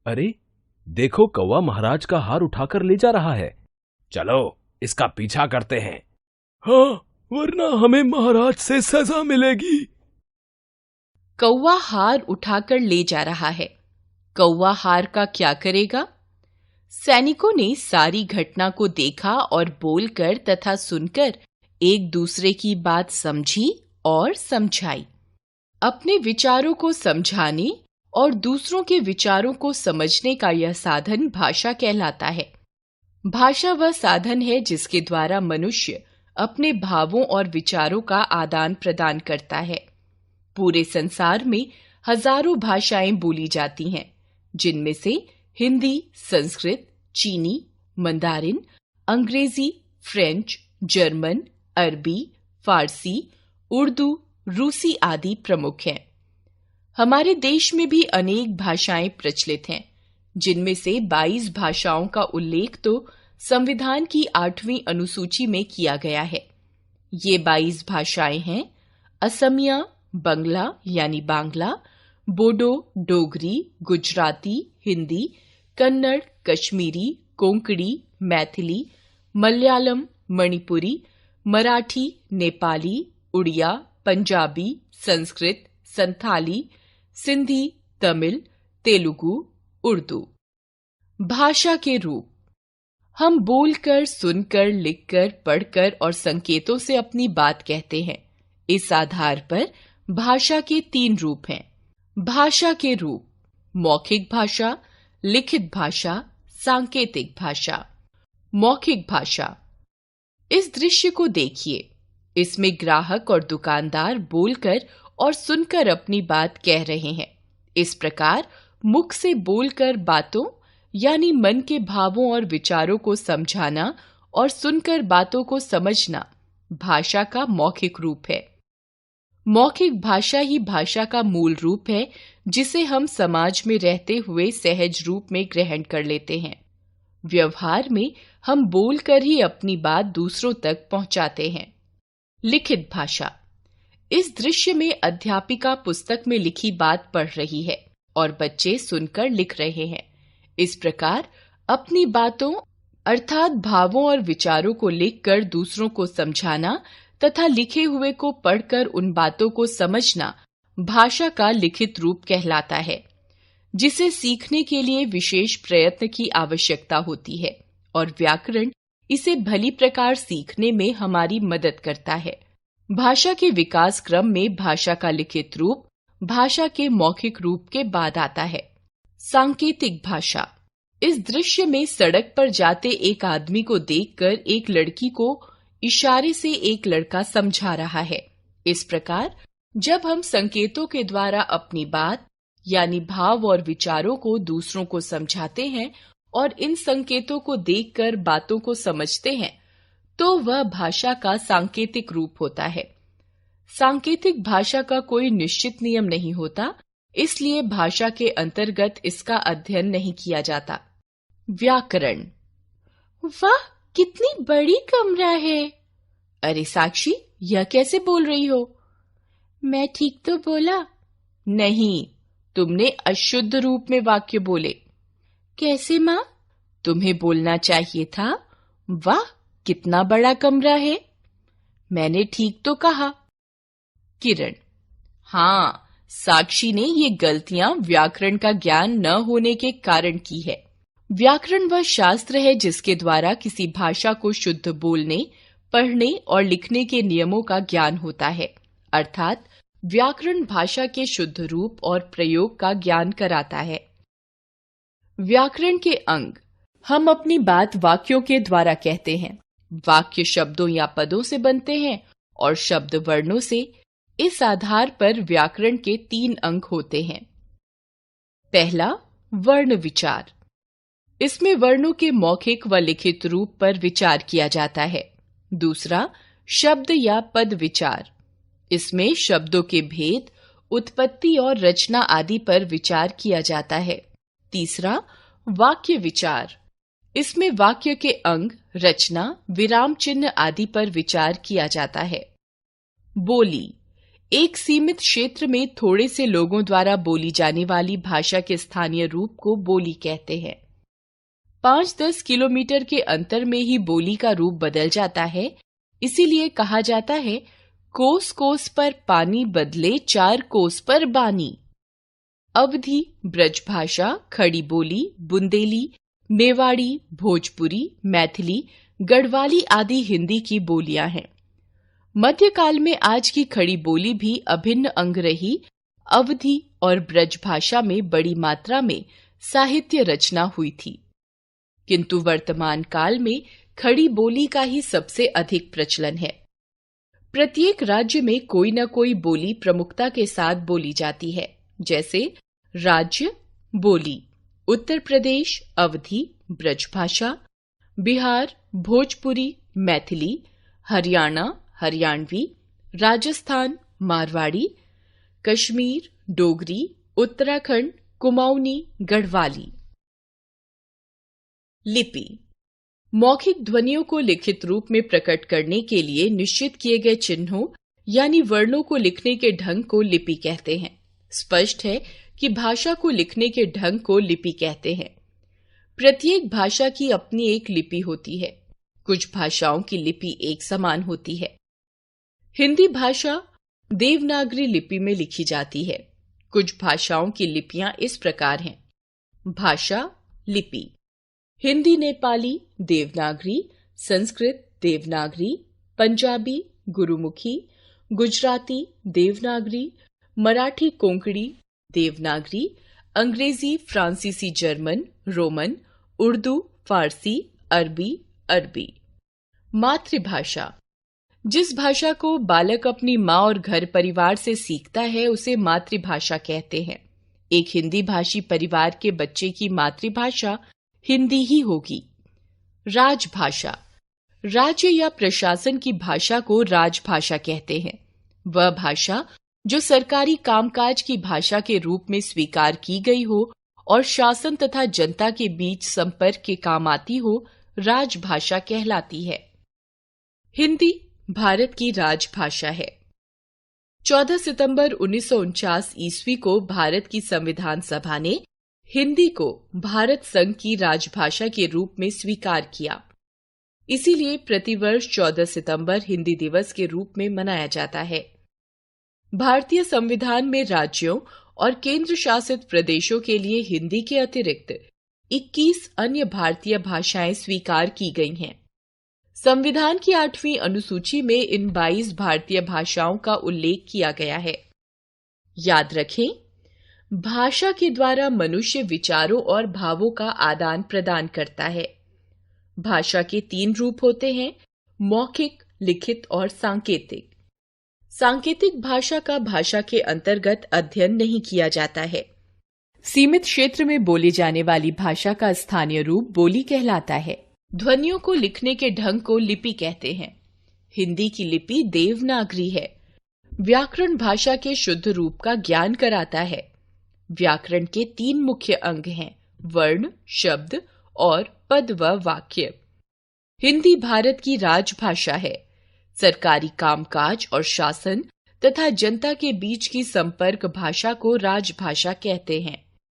अरे, देखो कौवा महाराज का हार उठाकर ले जा रहा है। चलो इसका पीछा करते हैं। हाँ, वरना हमें महाराज से सजा मिलेगी। कौवा हार उठाकर ले जा रहा है। कौवा हार का क्या करेगा? सैनिकों ने सारी घटना को देखा और बोलकर तथा सुनकर एक दूसरे की बात समझी और समझाई। अपने विचारों को समझाने और दूसरों के विचारों को समझने का यह साधन भाषा कहलाता है। भाषा वह साधन है जिसके द्वारा मनुष्य अपने भावों और विचारों का आदान प्रदान करता है। पूरे संसार में हजारों भाषाएं बोली जाती हैं, जिनमें से हिंदी, संस्कृत, चीनी, मंदारिन, अंग्रेजी, फ्रेंच, जर्मन, अरबी, फारसी, उर्दू, रूसी आदि प्रमुख हैं। हमारे देश में भी अनेक भाषाएं प्रचलित हैं, जिनमें से 22 भाषाओं का उल्लेख तो संविधान की 8वीं अनुसूची में किया गया है। ये 22 भाषाएं हैं असमिया, बंगला यानी बांग्ला, बोडो, डोगरी, गुजराती, हिंदी, कन्नड़, कश्मीरी, कोंकणी, मैथिली, मलयालम, मणिपुरी, मराठी, नेपाली, उड़िया, पंजाबी, संस्कृत, संथाली, सिंधी, तमिल, तेलुगु, उर्दू। भाषा के रूप। हम बोलकर, सुनकर, लिखकर, पढ़कर और संकेतों से अपनी बात कहते हैं। इस आधार पर भाषा के 3 रूप हैं। भाषा के रूप: मौखिक भाषा, लिखित भाषा, सांकेतिक भाषा। मौखिक भाषा। इस दृश्य को देखिए। इसमें ग्राहक और दुकानदार बोलकर और सुनकर अपनी बात कह रहे हैं। इस प्रकार मुख से बोलकर बातों यानी मन के भावों और विचारों को समझाना और सुनकर बातों को समझना भाषा का मौखिक रूप है। मौखिक भाषा ही भाषा का मूल रूप है, जिसे हम समाज में रहते हुए सहज रूप में ग्रहण कर लेते हैं। व्यवहार में हम बोलकर ही अपनी बात दूसरों तक पहुंचाते हैं। लिखित भाषा। इस दृश्य में अध्यापिका पुस्तक में लिखी बात पढ़ रही है और बच्चे सुनकर लिख रहे हैं। इस प्रकार अपनी बातों अर्थात भावों और विचारों को लिखकर दूसरों को समझाना तथा लिखे हुए को पढ़कर उन बातों को समझना भाषा का लिखित रूप कहलाता है, जिसे सीखने के लिए विशेष प्रयत्न की आवश्यकता होती है और व्याकरण इसे भली प्रकार सीखने में हमारी मदद करता है। भाषा के विकास क्रम में भाषा का लिखित रूप भाषा के मौखिक रूप के बाद आता है। सांकेतिक भाषा। इस दृश्य में सड़क पर जाते एक आदमी को देखकर एक लड़की को इशारे से एक लड़का समझा रहा है। इस प्रकार जब हम संकेतों के द्वारा अपनी बात यानी भाव और विचारों को दूसरों को समझाते हैं और इन संकेतों को देखकर बातों को समझते हैं, तो वह भाषा का सांकेतिक रूप होता है। सांकेतिक भाषा का कोई निश्चित नियम नहीं होता, इसलिए भाषा के अंतर्गत इसका अध्ययन नहीं किया जाता। व्याकरण। वाह, कितनी बड़ी कमरा है। अरे साक्षी, यह कैसे बोल रही हो? मैं ठीक तो बोला? नहीं, तुमने अशुद्ध रूप में वाक्य बोले। कैसे माँ? तुम्हें बोलना चाहिए था, वाह कितना बड़ा कमरा है। मैंने ठीक तो कहा। किरण। हाँ, साक्षी ने ये गलतियां व्याकरण का ज्ञान न होने के कारण की है। व्याकरण वह शास्त्र है जिसके द्वारा किसी भाषा को शुद्ध बोलने, पढ़ने और लिखने के नियमों का ज्ञान होता है। अर्थात व्याकरण भाषा के शुद्ध रूप और प्रयोग का ज्ञान कराता है। व्याकरण के अंग। हम अपनी बात वाक्यों के द्वारा कहते हैं। वाक्य शब्दों या पदों से बनते हैं और शब्द वर्णों से। इस आधार पर व्याकरण के 3 अंग होते हैं। पहला, वर्ण विचार। इसमें वर्णों के मौखिक व लिखित रूप पर विचार किया जाता है। दूसरा, शब्द या पद विचार। इसमें शब्दों के भेद, उत्पत्ति और रचना आदि पर विचार किया जाता है। तीसरा, वाक्य विचार। इसमें वाक्य के अंग, रचना, विराम चिन्ह आदि पर विचार किया जाता है। बोली। एक सीमित क्षेत्र में थोड़े से लोगों द्वारा बोली जाने वाली भाषा के स्थानीय रूप को बोली कहते हैं। 5-10 किलोमीटर के अंतर में ही बोली का रूप बदल जाता है, इसीलिए कहा जाता है कोस कोस पर पानी बदले 4 कोस पर बानी। अवधी, ब्रजभाषा, खड़ी बोली, बुंदेली, मेवाड़ी, भोजपुरी, मैथिली, गढ़वाली आदि हिंदी की बोलियां हैं। मध्यकाल में आज की खड़ी बोली भी अभिन्न अंग रही अवधी और ब्रजभाषा में बड़ी मात्रा में साहित्य रचना हुई थी, किंतु वर्तमान काल में खड़ी बोली का ही सबसे अधिक प्रचलन है। प्रत्येक राज्य में कोई न कोई बोली प्रमुखता के साथ बोली जाती है, जैसे राज्य बोली उत्तर प्रदेश अवधी ब्रजभाषा, बिहार भोजपुरी मैथिली, हरियाणा हरियाणवी, राजस्थान मारवाड़ी, कश्मीर डोगरी, उत्तराखंड कुमाऊनी गढ़वाली। लिपि मौखिक ध्वनियों को लिखित रूप में प्रकट करने के लिए निश्चित किए गए चिन्हों यानी वर्णों को लिखने के ढंग को लिपि कहते हैं। स्पष्ट है कि भाषा को लिखने के ढंग को लिपि कहते हैं। प्रत्येक भाषा की अपनी एक लिपि होती है। कुछ भाषाओं की लिपि एक समान होती है। हिंदी भाषा देवनागरी लिपि में लिखी जाती है। कुछ भाषाओं की लिपियां इस प्रकार हैं। भाषा लिपि हिंदी नेपाली देवनागरी, संस्कृत देवनागरी, पंजाबी गुरुमुखी, गुजराती देवनागरी, मराठी कोंकणी देवनागरी, अंग्रेजी फ्रांसीसी जर्मन रोमन, उर्दू फारसी अरबी अरबी। मातृभाषा जिस भाषा को बालक अपनी माँ और घर परिवार से सीखता है उसे मातृभाषा कहते हैं। एक हिंदी भाषी परिवार के बच्चे की मातृभाषा हिंदी ही होगी। राजभाषा राज्य या प्रशासन की भाषा को राजभाषा कहते हैं। वह भाषा जो सरकारी कामकाज की भाषा के रूप में स्वीकार की गई हो और शासन तथा जनता के बीच संपर्क के काम आती हो, राजभाषा कहलाती है। हिंदी भारत की राजभाषा है। 14 सितंबर 1949 ईस्वी को भारत की संविधान सभा ने हिंदी को भारत संघ की राजभाषा के रूप में स्वीकार किया। इसीलिए प्रतिवर्ष 14 सितंबर हिंदी दिवस के रूप में मनाया जाता है। भारतीय संविधान में राज्यों और केंद्र शासित प्रदेशों के लिए हिंदी के अतिरिक्त 21 अन्य भारतीय भाषाएं स्वीकार की गई हैं। संविधान की 8वीं अनुसूची में इन 22 भारतीय भाषाओं का उल्लेख किया गया है। याद रखें, भाषा के द्वारा मनुष्य विचारों और भावों का आदान प्रदान करता है। भाषा के 3 रूप होते हैं, मौखिक, लिखित और सांकेतिक। सांकेतिक भाषा का भाषा के अंतर्गत अध्ययन नहीं किया जाता है। सीमित क्षेत्र में बोली जाने वाली भाषा का स्थानीय रूप बोली कहलाता है। ध्वनियों को लिखने के ढंग को लिपि कहते हैं। हिंदी की लिपि देवनागरी है। व्याकरण भाषा के शुद्ध रूप का ज्ञान कराता है। व्याकरण के 3 मुख्य अंग हैं, वर्ण, शब्द और पद व वाक्य। हिंदी भारत की राजभाषा है। सरकारी कामकाज और शासन तथा जनता के बीच की संपर्क भाषा को राजभाषा कहते हैं।